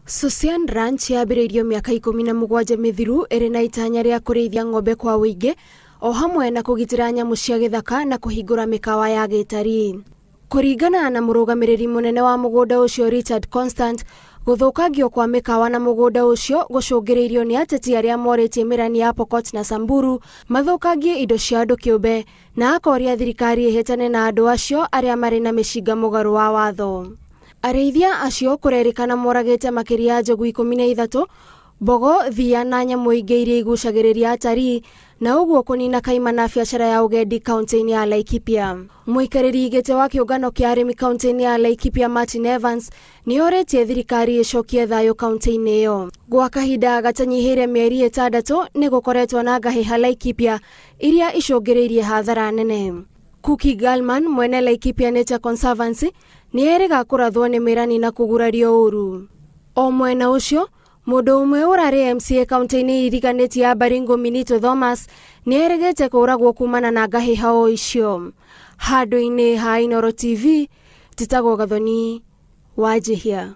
Susian Ranch yambĩrĩirio miaka 17 mithiru ĩrĩ na itanya rĩa kũrĩithia ng'ombe kwa wĩingĩ o hamwe na kũgitĩra nyamũ cia gĩthaka na kũhingũra mĩkawa ya gĩtarii. Kũringana na mũrũgamĩrĩri mũnene wa mũgũnda ũcio Richard Constant, gũthũkangio kwa mĩkawa na mũgũnda ũcio gũcũngĩrĩirio nĩ ateti arĩa morĩtie mĩrani ya Pokot na Samburu mathũkangie indo cia andũ kĩũmbe na akoria thirikari ĩhĩtane na andũ acio arĩa marĩ na mĩcinga mũgarũ wa watho. Arĩithia acio kũrerĩkana moragĩte makĩria ya njogu 13, mbogo, thia na nyamũ ingĩ iria igucagĩrĩria atarii na ũguo kũnina kaima na biacara ya ũgendi kaunti-inĩ ya Laikipia. Mũikarĩri gĩtĩ wa kĩũngano kĩa arĩmi kaunti-inĩ ya Laikipia Martin Evans nĩorĩtie thirikari ĩcokie thayũ kaunti-inĩ ĩyo. Gwa kahinda gatanyihĩire mĩeri 6 nĩgũkoretwo na ngahĩha Laikipia iria icũngĩrĩirie hathara nene. Cookie Gallman mwene Laikipia Nature Conservancy nĩerĩga kũrathwo nĩ mĩrani na kũgurario ũru. O mwena ũcio, mũndũ ũmwe ũrarĩ MCA kaunti-inĩ iriganĩtie ya Baringo Minito Thomas nĩerĩgĩte kũragwo kumana na ngahĩha o icio. Handũ-inĩ ha Inooro TV, Titagwo Gathoni, Wajihia.